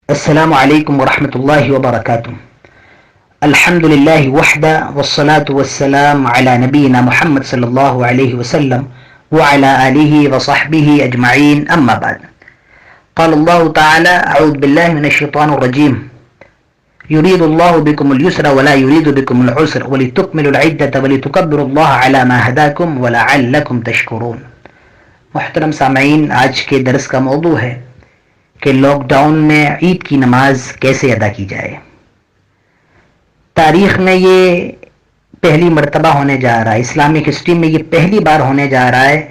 السلام علیکم ورحمۃ اللہ وبرکاتہ. الحمد للہ وحدہ والصلاة والسلام علی نبینا محمد صلی اللہ علیہ وسلم وعلی آلہ وصحبہ اجمعین. اما بعد. قال اللہ تعالی اعوذ باللہ من الشیطان الرجیم يريد الله بكم اليسر ولا يريد بكم العسر ولتكملوا العدة ولتكبروا الله على ما هداكم ولعلكم تشكرون. محترم سامعین، آج کے درس کا موضوع ہے کہ لاک ڈاؤن میں عید کی نماز کیسے ادا کی جائے. تاریخ میں یہ پہلی مرتبہ ہونے جا رہا ہے، اسلامک ہسٹری میں یہ پہلی بار ہونے جا رہا ہے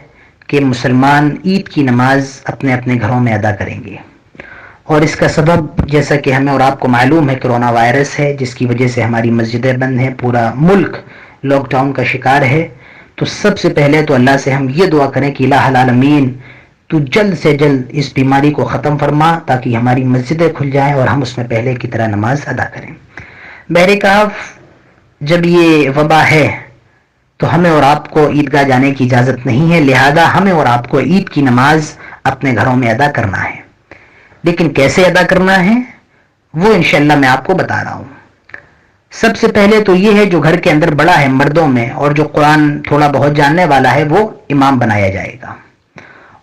کہ مسلمان عید کی نماز اپنے اپنے گھروں میں ادا کریں گے. اور اس کا سبب جیسا کہ ہمیں اور آپ کو معلوم ہے کرونا وائرس ہے، جس کی وجہ سے ہماری مسجدیں بند ہیں، پورا ملک لاک ڈاؤن کا شکار ہے. تو سب سے پہلے تو اللہ سے ہم یہ دعا کریں کہ الہ العالمین تو جلد سے جلد اس بیماری کو ختم فرما تاکہ ہماری مسجدیں کھل جائیں اور ہم اس میں پہلے کی طرح نماز ادا کریں. بہرکاف جب یہ وبا ہے تو ہمیں اور آپ کو عیدگاہ جانے کی اجازت نہیں ہے، لہذا ہمیں اور آپ کو عید کی نماز اپنے گھروں میں ادا کرنا ہے. لیکن کیسے ادا کرنا ہے وہ انشاءاللہ میں آپ کو بتا رہا ہوں. سب سے پہلے تو یہ ہے جو گھر کے اندر بڑا ہے مردوں میں اور جو قرآن تھوڑا بہت جاننے والا ہے وہ امام بنایا جائے گا،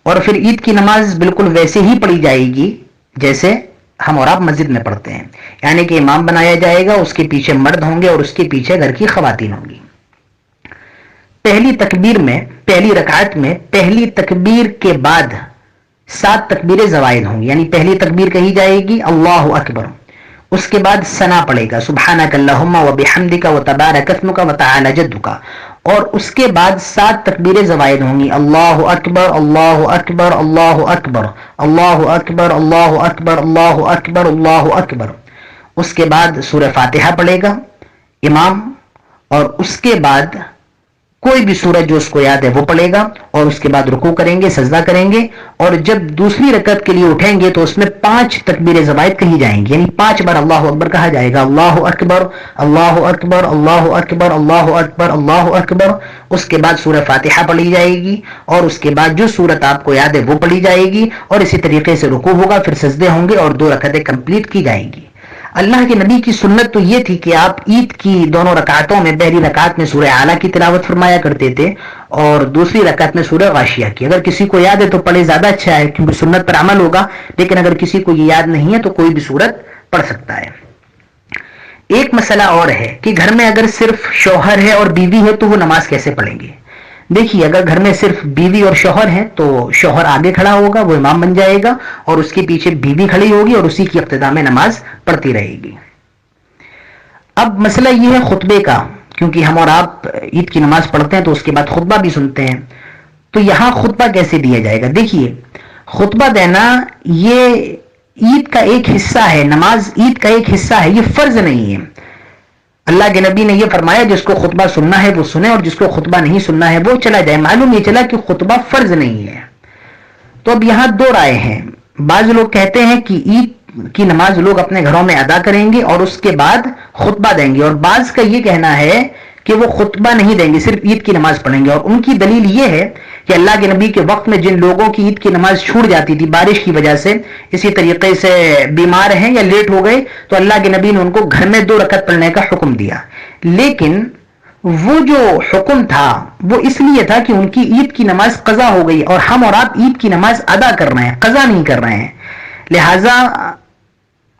اور پھر عید کی نماز بالکل ویسے ہی پڑھی جائے گی جیسے ہم اور آپ مسجد میں پڑھتے ہیں، یعنی کہ امام بنایا جائے گا، اس کے پیچھے مرد ہوں گے اور اس کے پیچھے گھر کی خواتین ہوں گی. پہلی تکبیر میں، پہلی رکعت میں پہلی تکبیر کے بعد 7 تکبیریں زوائد ہوں گی، یعنی پہلی تکبیر کہی جائے گی اللہ اکبر، اس کے بعد ثنا پڑے گا سبحانک اللہم وبحمدک وتبارک اسمک وتعالی جدک، اور اس کے بعد 7 تکبیریں زوائد ہوں گی اللہ اکبر اللہ اکبر اللہ اکبر اللہ اکبر اللہ اکبر اللہ اکبر اللہ اکبر. اس کے بعد سورہ فاتحہ پڑھے گا امام، اور اس کے بعد کوئی بھی سورت جو اس کو یاد ہے وہ پڑھے گا، اور اس کے بعد رکوع کریں گے، سجدہ کریں گے، اور جب دوسری رکعت کے لیے اٹھیں گے تو اس میں 5 تکبیر زوائد کہی جائیں گی، یعنی 5 بار اللہ اکبر کہا جائے گا اللہ اکبر اللہ اکبر اللہ اکبر اللہ اکبر اللہ اکبر. اس کے بعد سورہ فاتحہ پڑھی جائے گی، اور اس کے بعد جو سورت آپ کو یاد ہے وہ پڑھی جائے گی، اور اسی طریقے سے رکوع ہوگا، پھر سجدے ہوں گے اور 2 رکعتیں کمپلیٹ کی جائیں گی. اللہ کے نبی کی سنت تو یہ تھی کہ آپ عید کی دونوں رکعتوں میں پہلی رکعت میں سورہ اعلیٰ کی تلاوت فرمایا کرتے تھے اور دوسری رکعت میں سورہ غاشیہ کی. اگر کسی کو یاد ہے تو پڑھے، زیادہ اچھا ہے کیونکہ سنت پر عمل ہوگا، لیکن اگر کسی کو یہ یاد نہیں ہے تو کوئی بھی سورت پڑھ سکتا ہے. ایک مسئلہ اور ہے کہ گھر میں اگر صرف شوہر ہے اور بیوی ہے تو وہ نماز کیسے پڑھیں گے. دیکھیے، اگر گھر میں صرف بیوی اور شوہر ہیں تو شوہر آگے کھڑا ہوگا، وہ امام بن جائے گا، اور اس کے پیچھے بیوی کھڑی ہوگی اور اسی کی اقتداء میں نماز پڑھتی رہے گی. اب مسئلہ یہ ہے خطبے کا، کیونکہ ہم اور آپ عید کی نماز پڑھتے ہیں تو اس کے بعد خطبہ بھی سنتے ہیں. تو یہاں خطبہ کیسے دیا جائے گا؟ دیکھیے، خطبہ دینا یہ عید کا ایک حصہ ہے، نماز عید کا ایک حصہ ہے، یہ فرض نہیں ہے. اللہ کے نبی نے یہ فرمایا جس کو خطبہ سننا ہے وہ سنے اور جس کو خطبہ نہیں سننا ہے وہ چلا جائے. معلوم یہ چلا کہ خطبہ فرض نہیں ہے. تو اب یہاں 2 رائے ہیں. بعض لوگ کہتے ہیں کہ عید کی نماز لوگ اپنے گھروں میں ادا کریں گے اور اس کے بعد خطبہ دیں گے، اور بعض کا یہ کہنا ہے کہ وہ خطبہ نہیں دیں گے، صرف عید کی نماز پڑھیں گے. اور ان کی دلیل یہ ہے کہ اللہ کے نبی کے وقت میں جن لوگوں کی عید کی نماز چھوٹ جاتی تھی بارش کی وجہ سے، اسی طریقے سے بیمار ہیں یا لیٹ ہو گئے، تو اللہ کے نبی نے ان کو گھر میں 2 رکعت پڑھنے کا حکم دیا. لیکن وہ جو حکم تھا وہ اس لیے تھا کہ ان کی عید کی نماز قضا ہو گئی، اور ہم اور آپ عید کی نماز ادا کر رہے ہیں، قضا نہیں کر رہے ہیں. لہٰذا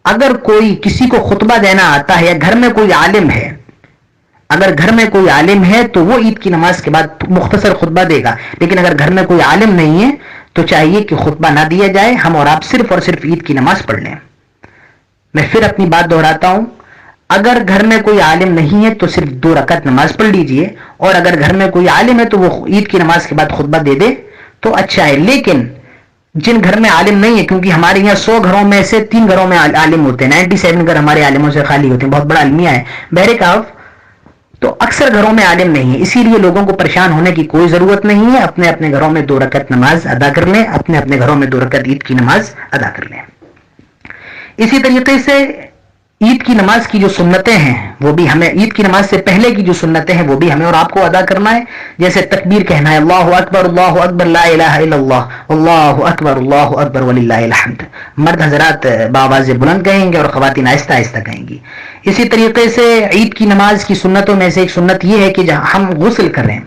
اگر کوئی کسی کو خطبہ دینا آتا ہے یا گھر میں کوئی عالم ہے، اگر گھر میں کوئی عالم ہے تو وہ عید کی نماز کے بعد مختصر خطبہ دے گا. لیکن اگر گھر میں کوئی عالم نہیں ہے تو چاہیے کہ خطبہ نہ دیا جائے، ہم اور آپ صرف اور صرف عید کی نماز پڑھ لیں. میں پھر اپنی بات دہراتا ہوں، اگر گھر میں کوئی عالم نہیں ہے تو صرف 2 رکعت نماز پڑھ لیجئے، اور اگر گھر میں کوئی عالم ہے تو وہ عید کی نماز کے بعد خطبہ دے دے تو اچھا ہے. لیکن جن گھر میں عالم نہیں ہے، کیونکہ ہمارے یہاں 100 گھروں میں سے 3 گھروں میں عالم ہوتے ہیں، 97 گھر ہمارے عالموں سے خالی ہوتے ہیں، بہت بڑا المیہ ہے بہرکاف، تو اکثر گھروں میں عالم نہیں ہے. اسی لیے لوگوں کو پریشان ہونے کی کوئی ضرورت نہیں ہے، اپنے اپنے گھروں میں 2 رکعت نماز ادا کر لیں، اپنے اپنے گھروں میں 2 رکعت عید کی نماز ادا کر لیں. اسی طریقے سے عید کی نماز کی جو سنتیں ہیں وہ بھی ہمیں، عید کی نماز سے پہلے کی جو سنتیں ہیں وہ بھی ہمیں اور آپ کو ادا کرنا ہے. جیسے تکبیر کہنا ہے، اللہ اکبر لا الہ الا اللہ، اللہ اکبر وللہ الحمد. مرد حضرات بآواز بلند کہیں گے اور خواتین آہستہ آہستہ کہیں گی. اسی طریقے سے عید کی نماز کی سنتوں میں سے ایک سنت یہ ہے کہ ہم غسل کریں.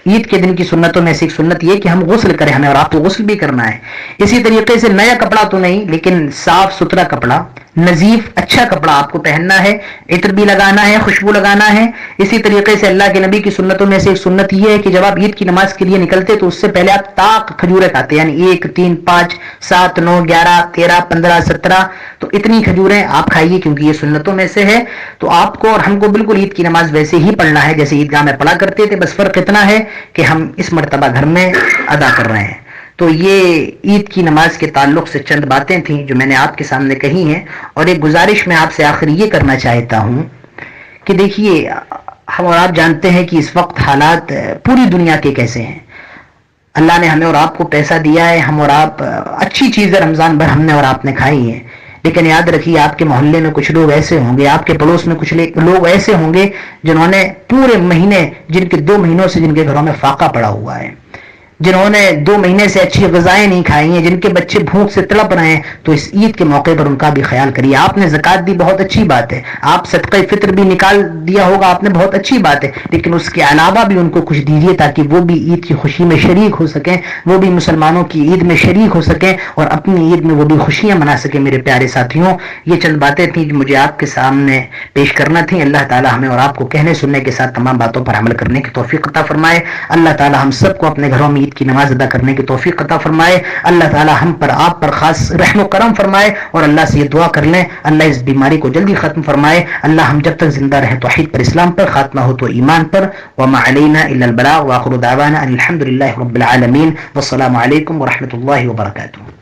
عید کے دن کی سنتوں میں سے ایک سنت یہ کہ ہم غسل کریں، ہمیں اور آپ کو غسل بھی کرنا ہے. اسی طریقے سے نیا کپڑا تو نہیں لیکن صاف ستھرا کپڑا، نظیف اچھا کپڑا آپ کو پہننا ہے، عطر بھی لگانا ہے، خوشبو لگانا ہے. اسی طریقے سے اللہ کے نبی کی سنتوں میں سے ایک سنت یہ ہے کہ جب آپ عید کی نماز کے لیے نکلتے تو اس سے پہلے آپ طاق کھجوریں کھاتے، یعنی 1 3 5 7 9 11 13 15 17، تو اتنی کھجوریں آپ کھائیے کیونکہ یہ سنتوں میں سے ہے. تو آپ کو اور ہم کو بالکل عید کی نماز ویسے ہی پڑھنا ہے جیسے عیدگاہ میں پڑھا کرتے تھے، بس فرق اتنا ہے کہ ہم اس مرتبہ گھر میں ادا کر رہے ہیں. تو یہ عید کی نماز کے تعلق سے چند باتیں تھیں جو میں نے آپ کے سامنے کہی ہیں. اور ایک گزارش میں آپ سے آخر یہ کرنا چاہتا ہوں کہ دیکھیے، ہم اور آپ جانتے ہیں کہ اس وقت حالات پوری دنیا کے کیسے ہیں. اللہ نے ہمیں اور آپ کو پیسہ دیا ہے، ہم اور آپ اچھی چیزیں رمضان بھر ہم نے اور آپ نے کھائی ہیں، لیکن یاد رکھیے آپ کے محلے میں کچھ لوگ ایسے ہوں گے، آپ کے پڑوس میں کچھ لوگ ایسے ہوں گے جنہوں نے پورے مہینے، جن کے 2 مہینوں سے جن کے گھروں میں فاقہ پڑا ہوا ہے، جنہوں نے 2 مہینے سے اچھی غذائیں نہیں کھائی ہیں، جن کے بچے بھوک سے تڑپ رہے ہیں، تو اس عید کے موقع پر ان کا بھی خیال کریے. آپ نے زکوٰۃ دی، بہت اچھی بات ہے، آپ صدقہ فطر بھی نکال دیا ہوگا آپ نے، بہت اچھی بات ہے، لیکن اس کے علاوہ بھی ان کو کچھ دیجیے تاکہ وہ بھی عید کی خوشی میں شریک ہو سکیں، وہ بھی مسلمانوں کی عید میں شریک ہو سکیں اور اپنی عید میں وہ بھی خوشیاں منا سکیں. میرے پیارے ساتھیوں، یہ چند باتیں تھیں جو مجھے آپ کے سامنے پیش کرنا تھیں. اللہ تعالی ہمیں اور آپ کو کہنے سننے کے ساتھ تمام باتوں پر عمل کرنے کی توفیق عطا فرمائے. اللہ تعالی ہم سب کو اپنے گھروں میں عید کی نماز ادا کرنے کی توفیق عطا فرمائے. اللہ تعالی ہم پر آپ پر خاص رحم و کرم فرمائے اور اللہ سے یہ دعا کر لیں اللہ اس بیماری کو جلدی ختم فرمائے. اللہ ہم جب تک زندہ رہیں توحید پر، اسلام پر، خاتمہ ہو تو ایمان پر. وما علینا الا البلاغ، واخر دعوانا ان الحمد للہ رب العالمین، والسلام علیکم ورحمۃ اللہ وبرکاتہ.